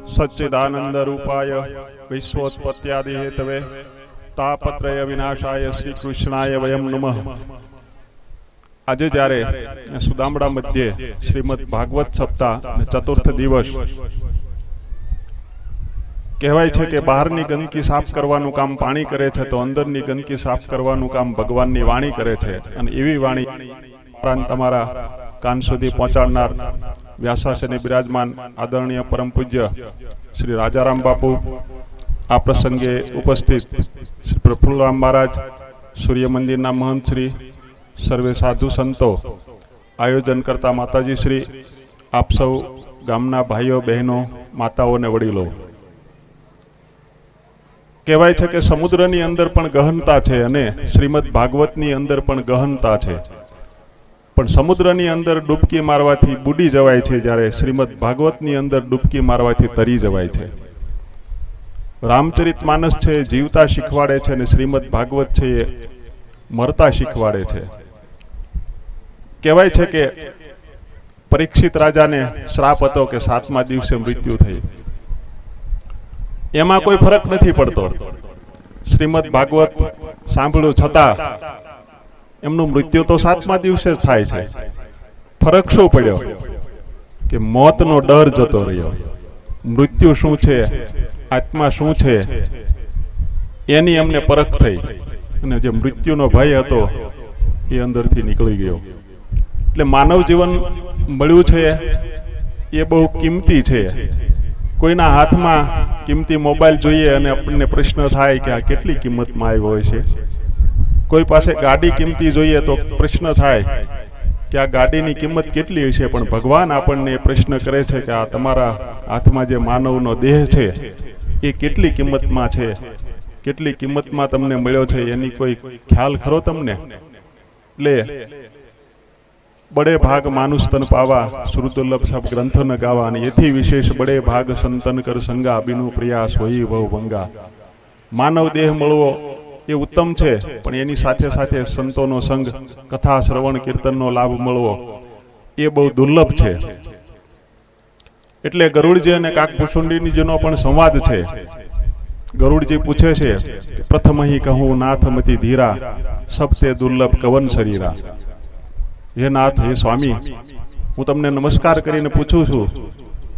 सच्चिदानंद रूपाय विश्वोत्पत्त्यादि Hathaway तापत्रय विनाशाय श्री कृष्णाय वयम नमः। आज જ્યારે સુદામડા મધ્યે શ્રીમદ ભાગવત સપ્તાહ ચતુર્થ દિવસ કહેવાય છે કે બહારની ગંદકી સાફ કરવાનું કામ પાણી કરે છે તો અંદરની ગંદકી સાફ કરવાનું કામ ભગવાનની વાણી કરે છે। અને એવી વાણી તમારા કાન સુધી પહોંચાડનાર વ્યાસાસને બિરાજમાન આદરણીય પરમ પૂજ્ય શ્રી રાજાराम बापू आ प्रसंगे उपस्थित श्री प्रफुल्लराम महाराज, सूर्य मंदिर महंत श्री, सर्वे साधु संतो, आयोजन करता माताजी श्री, आप सौ गामना भाईओ बहनों, माताओं ने वडीलों, कहेवाय छे के समुद्रनी अंदर पण गहनता छे अने श्रीमद भागवतनी अंदर पण गहनता छे, पण समुद्रनी अंदर डूबकी मारवाथी बूडी जवाय छे, ज्यारे श्रीमद भागवतनी अंदर डूबकी मारवाथी तरी जवाय छे। रामचरित मानस छे जीवता शीखवाड़े छे ने श्रीमद भागवत छे मरता शीखवाड़े छे। कहेवाय छे के परीक्षित राजा ने श्राप हतो के 7मा दिवसे मृत्यु थई, एमां कोई फरक नहीं पड़तो। श्रीमद भागवत सांभळ्युं छतां एमनुं मृत्यु तो 7मा दिवसे ज थाय छे। फरक शुं पड्यो के मौतनो डर जतो रह्यो। मृत्यु शुं छे, आत्मा शुं छे एनी अमने परख थई अने जे मृत्युनो भय हतो ए अंदरथी निकળી गयो। એટલે मानव जीवन मळ्युं छे ए बहु किंमती छे। कोईना हाथमां किंमती मोबाइल जोईए अने आपणे प्रश्न थाय के आ केटली किंमतमां आव्यो होय छे। कोई पासे गाड़ी किंमती जोईए तो प्रश्न थाय कि आ गाड़ीनी किंमत केटली हशे, पण भगवान आपणने प्रश्न करे छे कि आ तमारा हाथमां जे मानवनो देह छे ए केटली किंमतमां छे, केटली किंमतमां तमने मळ्यो छे एनी कोई ख्याल खरो तमने? ले बड़े भाग मानुष तन पावा, श्रुतुर्लभ सब ग्रंथ न गावा, अने एथी विशेष बड़े भाग संतन कर संगा, बिनु प्रयास होई भव भंगा। मानव देह मळवो ए उत्तम छे, पण एनी साथे साथे संतोनो संग, कथा श्रवण कीर्तननो लाभ मळवो ए बहु दुर्लभ छे। એટલે ગરુડજી અને કાકભૂષુંડીજીનો પણ સંવાદ છે। ગરુડજી પૂછે છે, પ્રથમ ही કહું નાથ મતિ ધીરા, સબતે દુર્લભ કવન શરીરા। હે નાથ, હે સ્વામી, હું તમને નમસ્કાર કરીને પૂછું છું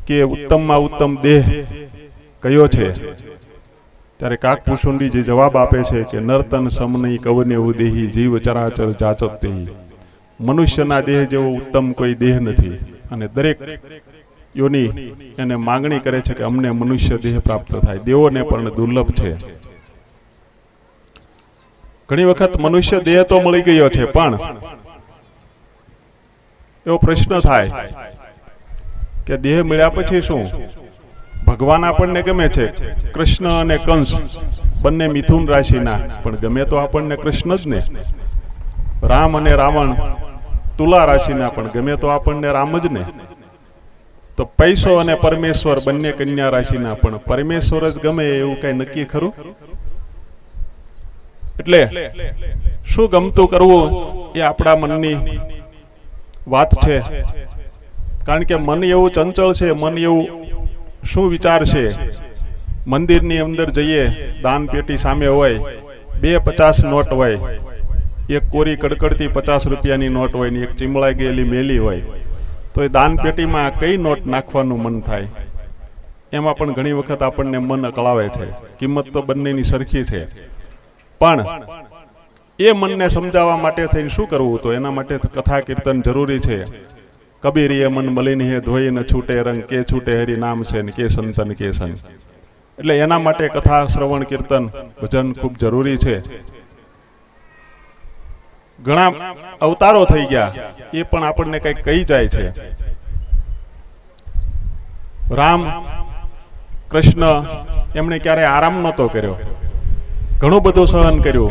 કે ઉત્તમમાં ઉત્તમ દેહ કયો છે? ત્યારે કાકભૂષુંડીજી જવાબ આપે છે કે નર્તન સમનઈ કવનેવું દેહી, જીવ ચરાચર જાચત દેહી। મનુષ્યના દેહ જેવો ઉત્તમ કોઈ દેહ નથી, અને દરેક યોની એને માંગણી કરે છે કે અમને મનુષ્ય દેહ પ્રાપ્ત થાય। દેવોને પણ દુર્લભ છે। ઘણી વખત મનુષ્ય દેહ તો મળી ગયો છે, પણ એવો પ્રશ્ન થાય કે દેહ મળ્યા પછી શું? ભગવાન આપણને ગમે છે, કૃષ્ણ અને કંસ બંને મિથુન રાશિના, પણ ગમે તો આપણને કૃષ્ણ જ ને। રામ અને રાવણ તુલા રાશિના, પણ ગમે તો આપણને રામ જ ને। तो पैसो अने परमेश्वर बंने कन्या राशिना, पण परमेश्वर ज गमे एवुं काई नक्की खरुं? एटले शुं गमतुं करवुं ए आपणा मननी वात छे। कारण के मन एवुं चंचल छे, मन एवुं शुं विचारशे। मंदिरनी अंदर जईए, दान पेटी सामे होय, 2 50 नोट होय, एक कोरी कड़कड़ती 50 रुपयानी नोट होय ने एक चीमळाई गेली मेली होय, तो ए दान पेटी में कई नोट नाखवानुं मन थाय? एमां पण घणी वखत आपणने मन अकळावे छे। किंमत तो बंनेनी सरखी छे, पण ए मनने समजाववा माटे थईने शुं करवुं? तो एना माटे कथा कीर्तन जरूरी छे। कबीर ये मन मलिन है, धोई न छूटे रंग, के छूटे हरि नाम से न के संतन के संग। एटले एना माटे कथा श्रवण कीर्तन भजन खूब जरूरी छे। घणा अवतारो थई गया, ए पण आपणने कई कही जाय छे। राम कृष्ण एमणे क्यारे आराम नतो कर्यो, घणो बधो सहन कर्यो।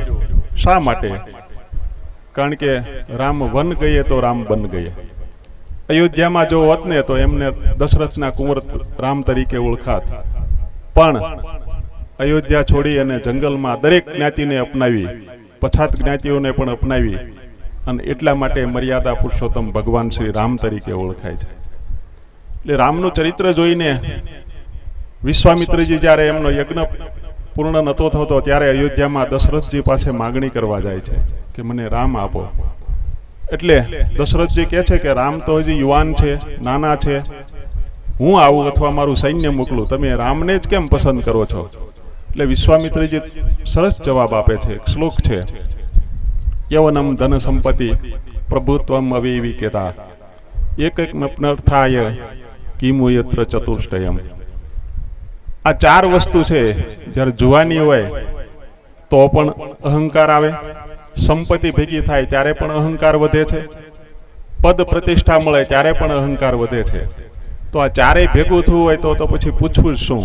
शा माटे? कारण के राम वन गए तो राम बन गए। अयोध्या में जो होत ने तो एमने दशरथना कुंवर राम तरीके ओळखात, पण अयोध्या छोड़ी अने जंगल में दरेक ज्ञातिने अपनावी, पछात ज्ञातिओने पण अपनावी, अने एटला माटे मर्यादा पुरुषोत्तम भगवान श्री राम तरीके ओळखाय छे। એટલે રામનું ચરિત્ર જોઈને વિશ્વામિત્રજી જ્યારે એમનો યજ્ઞ પૂર્ણ નહોતો થતો ત્યારે અયોધ્યામાં દશરથજી પાસે માગણી કરવા જાય છે કે મને રામ આપો. એટલે દશરથજી કહે છે કે રામ તો હજી યુવાન છે, નાના છે, હું આવું અથવા મારું સૈન્ય મોકલું, તમે રામને જ કેમ પસંદ કરો છો? એટલે વિશ્વામિત્રજી સરસ જવાબ આપે છે. એક શ્લોક છે, યવનમ ધન સંપત્તિ પ્રભુત્વમ અવિવિકેતા એકમપ્નર્થાય કિમુ યત્ર ચતુષ્ટયમ. આ ચાર વસ્તુ છે. જ્યારે જુવાની હોય તો પણ અહંકાર આવે, સંપત્તિ ભેગી થાય ત્યારે પણ અહંકાર વધે છે, પદ પ્રતિષ્ઠા મળે ત્યારે પણ અહંકાર વધે છે. તો આ ચારેય ભેગું થયું હોય તો પછી પૂછવું જ શું?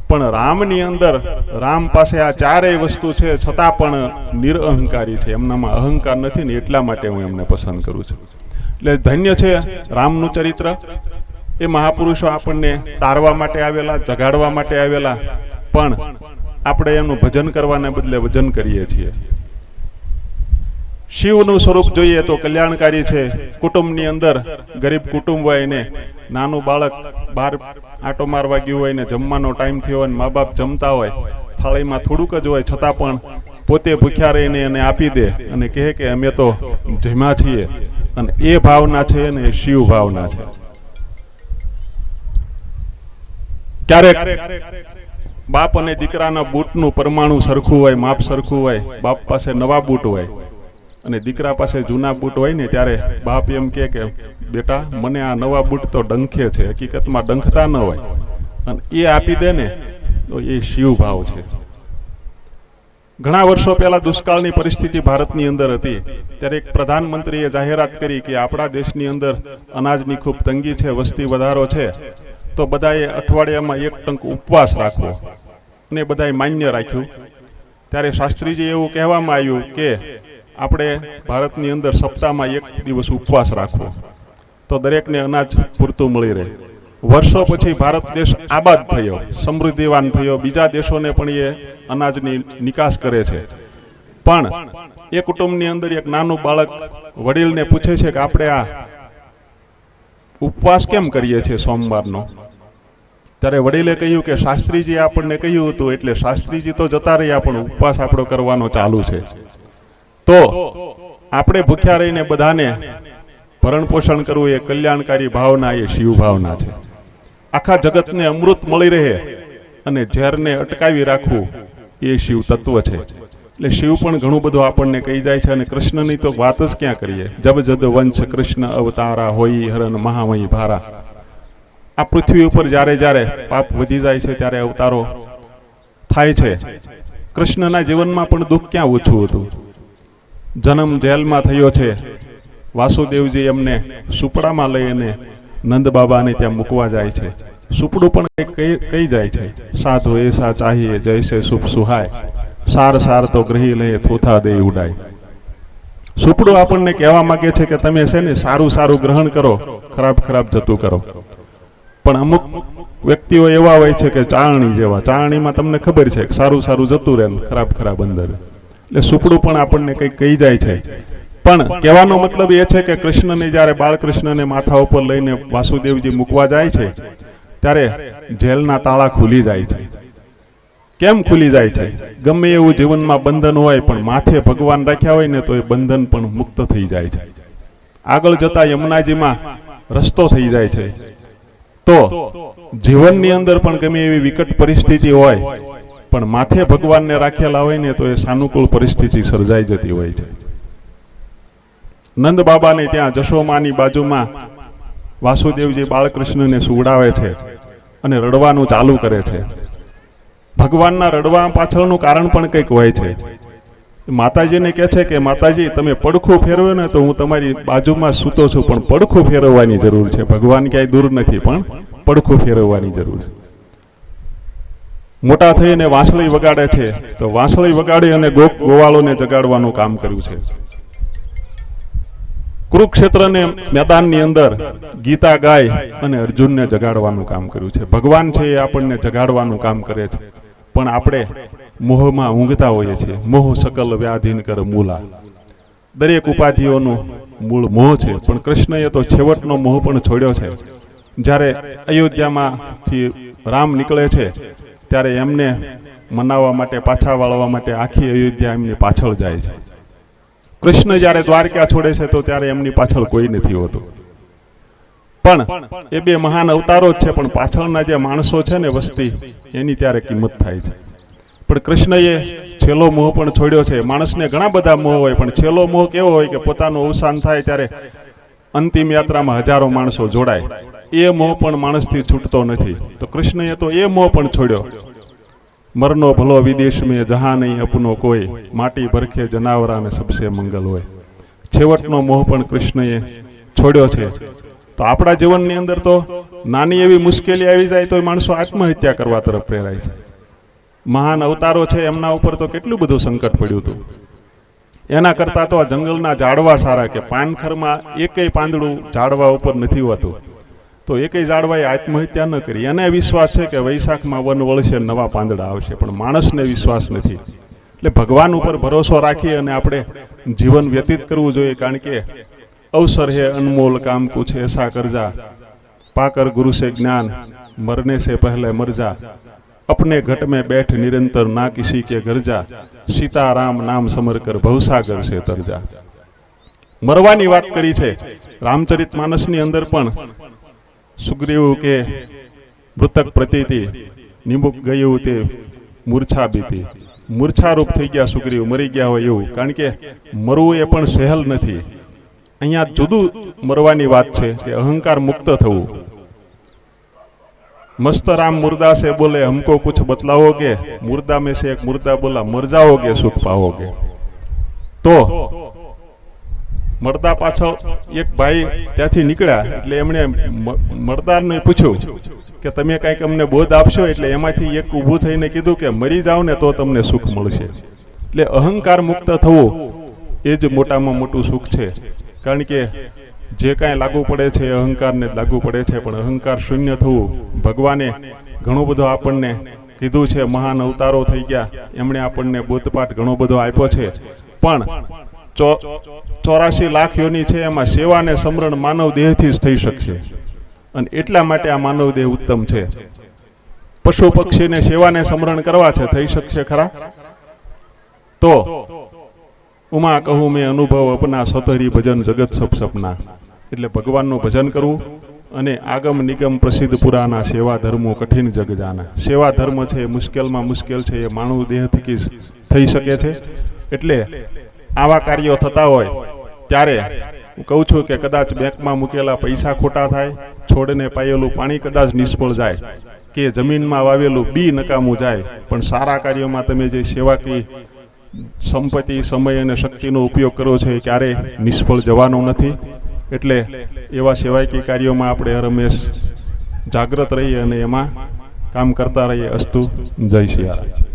પણ રામની અંદર, રામ પાસે આ ચારેય વસ્તુ છે છતાં પણ નિરઅહંકારી છે, એમનામાં અહંકાર નથી ને એટલા માટે હું એમને પસંદ કરું છું. એટલે ધન્ય છે રામનું ચરિત્ર. એ મહાપુરુષો આપણને તારવા માટે આવેલા, જગાડવા માટે આવેલા, પણ આપણે એનું ભજન કરવાને બદલે વજન કરીએ છીએ. શિવનું સ્વરૂપ જોઈએ તો કલ્યાણકારી છે. કુટુંબની અંદર ગરીબ કુટુંબ હોય એને નાનું બાળક બહાર આટો મારવા ગયું હોય ને જમવાનો ટાઈમ થયો હોય, મા બાપ જમતા હોય, થાળીમાં થોડુંક જ હોય છતાં પણ પોતે ભૂખ્યા રહીને એને આપી દે અને કહે કે અમે તો જમ્યા છીએ. અને એ ભાવના છે ને એ શિવ ભાવના છે. ક્યારેક બાપ અને દીકરાના બૂટનું પરમાણુ સરખું હોય, માપ સરખું હોય, બાપ પાસે નવા બૂટ હોય અને દીકરા પાસે જૂના બૂટ હોય ને ત્યારે બાપ એમ કહે કે બેટા મને આ નવા બૂટ તો ડંખે છે, હકીકતમાં ડંખતા ન હોય, અને એ આપી દે ને તો એ શિવ ભાવ છે. ઘણા વર્ષો પહેલા દુષ્કાળની પરિસ્થિતિ ભારતની અંદર હતી ત્યારે એક પ્રધાનમંત્રીએ જાહેરાત કરી કે આપણા દેશની અંદર અનાજની ખૂબ તંગી છે, વસ્તી વધારો છે, તો બધાએ અઠવાડિયામાં 1 ટંક ઉપવાસ રાખવો, અને બધાએ માન્ય રાખ્યું. ત્યારે શાસ્ત્રીજી એવું કહેવામાં આવ્યું કે આપણે ભારતની અંદર સપ્તાહમાં 1 દિવસ ઉપવાસ રાખવો તો દરેકને અનાજ પૂરતું મળી રહે. વર્ષો પછી ભારત દેશ આબાદ થયો, સમૃદ્ધિવાન થયો, બીજા દેશોને પણ એ અનાજની નિકાસ કરે છે. પણ એ કુટુંબની અંદર એક નાનું બાળક વડીલને પૂછે છે કે આપણે આ ઉપવાસ કેમ કરીએ છીએ સોમવારનો? ત્યારે વડીલે કહ્યું કે શાસ્ત્રીજી આપણને કહ્યું હતું એટલે શાસ્ત્રીજી તો જતા રહ્યા પણ ઉપવાસ આપણો કરવાનો ચાલુ છે. તો આપણે ભૂખ્યા રહીને બધાને ભરણ પોષણ કરવું એ કલ્યાણકારી ભાવના, એ શિવ ભાવના છે. આખા જગતને અમૃત મળી રહે અને ઝેરને અટકાવી રાખવું એ શિવ તત્વ છે. એટલે શિવ પણ ઘણું બધું આપણને કહી જાય છે. અને કૃષ્ણની તો વાત જ ક્યાં કરીએ. જબ જદ વંશ કૃષ્ણ અવતારા હોઈ હરણ મહામયી ભારા. આ પૃથ્વી ઉપર જ્યારે જ્યારે પાપ વધી જાય છે ત્યારે અવતારો થાય છે. કૃષ્ણના જીવનમાં પણ દુઃખ ક્યાં ઓછું હતું. જન્મ જેલમાં થયો છે, વાસુદેવજી એમને સુપડામાં લઈને નંદ બાબાને ત્યાં મૂકવા જાય છે. સુપડું પણ કઈ જાય છે, સાધુ એસા ચાહીએ જૈસે સુપ સુહાય, સાર સાર તો ગ્રહી લે થોથા દે ઉડાય. સુપડું આપણને કહેવા માંગે છે કે તમે છે ને સારું સારું ગ્રહણ કરો, ખરાબ ખરાબ જતું કરો. પણ અમુક વ્યક્તિઓ એવા હોય છે કે ચાળણી જેવા, ચાળણીમાં તમને ખબર છે સારું સારું જતું રહે, ખરાબ ખરાબ અંદર. એટલે સુપડું પણ આપણને કંઈક કહી જાય છે. પણ કહેવાનો મતલબ એ છે કે કૃષ્ણને જ્યારે બાળકૃષ્ણને માથા ઉપર લઈને વાસુદેવજી મૂકવા જાય છે ત્યારે જેલના તાળા ખુલી જાય છે. કેમ ખુલી જાય છે? ગમે એવું જીવનમાં બંધન હોય પણ માથે ભગવાન રાખ્યા હોય ને તો એ બંધન પણ મુક્ત થઈ જાય છે. આગળ જતા યમુનાજીમાં રસ્તો થઈ જાય છે. તો જીવનની અંદર પણ ગમે એવી વિકટ પરિસ્થિતિ હોય પણ માથે ભગવાનને રાખેલા હોય ને તો એ સાનુકૂળ પરિસ્થિતિ સર્જાઈ જતી હોય છે. નંદ બાબાને ત્યાં જશોમાની બાજુમાં વાસુદેવજી બાળકૃષ્ણને સુવડાવે છે અને રડવાનું ચાલુ કરે છે. ભગવાનના રડવા પાછળનું કારણ પણ કંઈક હોય છે. માતાજીને કહે છે કે માતાજી તમે પડખું ફેરવો ને તો હું તમારી બાજુમાં સૂતો છું, પણ પડખું ફેરવવાની જરૂર છે. ભગવાન ક્યાંય દૂર નથી પણ પડખું ફેરવવાની જરૂર છે. મોટા થઈને વાંસળી વગાડે છે તો વાંસળી વગાડી અને ગોવાળોને જગાડવાનું કામ કર્યું છે. કુરુક્ષેત્રને મેદાનની અંદર ગીતા ગાય અને અર્જુનને જગાડવાનું કામ કર્યું છે. ભગવાન છે એ આપણને જગાડવાનું કામ કરે છે. પણ આપણે મોહમાં ઊંઘતા હોઈએ છીએ. મોહ સકલ વ્યાધિન કર મૂલા. દરેક ઉપાધિઓનું મૂળ મોહ છે. પણ કૃષ્ણએ તો છેવટનો મોહ પણ છોડ્યો છે. જ્યારે અયોધ્યામાંથી રામ નીકળે છે ત્યારે એમને મનાવવા માટે, પાછા વાળવા માટે આખી અયોધ્યા એમની પાછળ જાય છે. કૃષ્ણ જ્યારે દ્વારકા છોડે છે તો ત્યારે એમની પાછળ કોઈ નથી હોતું. પણ એ બે મહાન અવતારો જ છે, પણ પાછળના જે માણસો છે ને, વસ્તી, એની ત્યારે કિંમત થાય છે. પણ કૃષ્ણએ છેલ્લો મોહ પણ છોડ્યો છે. માણસને ઘણા બધા મોહ હોય, પણ છેલ્લો મોહ કેવો હોય કે પોતાનું અવસાન થાય ત્યારે અંતિમ યાત્રામાં હજારો માણસો જોડાય. એ મોહ પણ માણસથી છૂટતો નથી. તો કૃષ્ણએ તો એ મોહ પણ છોડ્યો. મરનો ભલો વિદેશ મેં જહા નહીં અપનો કોઈ, માટી ભરખે જનાવરાને સબસે મંગલ હોય. છેવટનો મોહ પણ કૃષ્ણએ છોડ્યો છે. તો આપણા જીવનની અંદર તો નાની એવી મુશ્કેલી આવી જાય તો માણસો આત્મહત્યા કરવા તરફ પ્રેરાય છે. મહાન અવતારો છે, એમના ઉપર તો કેટલું બધું સંકટ પડ્યું હતું. એના કરતાં તો આ જંગલના ઝાડવા સારા, કે પાનખરમાં એકેય પાંદડું ઝાડવા ઉપર નથી હોતું, તો એકેય ઝાડવાએ આત્મહત્યા ન કરી. એને વિશ્વાસ છે કે વૈશાખમાં વન વળશે, નવા પાંદડા આવશે, પણ માણસને વિશ્વાસ નથી. એટલે ભગવાન ઉપર ભરોસો રાખી અને આપણે જીવન વ્યતીત કરવું જોઈએ. કારણ કે અવસર હે અનમોલ કામ કુછ એસા કરજા, પાકર ગુરુ से ज्ञान मरने से पहले मर जा, अपने घट में बैठ निरंतर ना किसी के घर जा, સીતારામ નામ સમર કર ભવસાગર से तर जा. મરવાની વાત કરી છે. રામચરિત માનસની અંદર પણ સુગ્રીવ કે મૃતક પ્રતીતિ નિમુક ગયું તે મૂર્છા બીતી. મૂર્છારૂપ થઈ ગયા સુગ્રીવ, મરી ગયા હોય એવું. કારણ કે મરવું એ પણ સહેલ નથી. અહીંયા જુદું મરવાની વાત છે કે અહંકાર મુક્ત થવું. मस्त राम मुर्दा से बोले हमको कुछ बतलाओगे, मुर्दा में से एक मुर्दा बोला मर जाओगे सुख पाओगे. तो मर्दा पाछળ એક ભાઈ ત્યાંથી નીકળ્યા એટલે એમણે મર્દાને પૂછ્યું કે તમે કંઈક અમને બોધ આપશો. એટલે એમાંથી એક ઊભું થઈને કીધું કે મરી જાઓ ને તો તમને સુખ મળશે. એટલે અહંકાર મુક્ત થવું એ જ મોટામાં મોટું સુખ છે. કારણ કે જે કાંઈ લાગુ પડે છે એ અહંકારને લાગુ પડે છે, પણ અહંકાર શૂન્ય થવું. ભગવાને ઘણો બધો આપણને કીધું છે. મહાન અવતારો થઈ ગયા, એમણે આપણને બોધપાઠ ઘણો બધો આપ્યો છે. પણ 84 લાખ યોની છે, એમાં સેવા અને સમરણ માનવ દેહથી જ થઈ શકશે. અને એટલા માટે આ માનવ દેહ ઉત્તમ છે. પશુ પક્ષીને સેવાને સમરણ કરવા છે, થઈ શકશે ખરા? તો ઉમા કહું મેં અનુભવ અપના, સતહરી ભજન જગત સબ સપના. એટલે ભગવાનનું ભજન કરવું અને આગમ નિગમ પ્રસિદ્ધ પુરાના, સેવા ધર્મો કઠિન જગ જાના. સેવા ધર્મ છે એ મુશ્કેલમાં મુશ્કેલ છે, એ માનવ દેહ થકી થઈ શકે છે. એટલે આવા કાર્યો થતા હોય ત્યારે હું કહું છું કે કદાચ બેંકમાં મૂકેલા પૈસા ખોટા થાય, છોડને પાયેલું પાણી કદાચ નિષ્ફળ જાય, કે જમીનમાં વાવેલું બી નકામું જાય, પણ સારા કાર્યોમાં તમે જે સેવાકીય સંપત્તિ, સમય અને શક્તિનો ઉપયોગ કરો છો એ ક્યારેય નિષ્ફળ જવાનો નથી. એટલે એવા સેવાકીય કાર્યોમાં આપણે હરમેશ જાગૃત રહીએ અને એમાં કામ કરતા રહીએ. અસ્તુ. જય સિયારામ.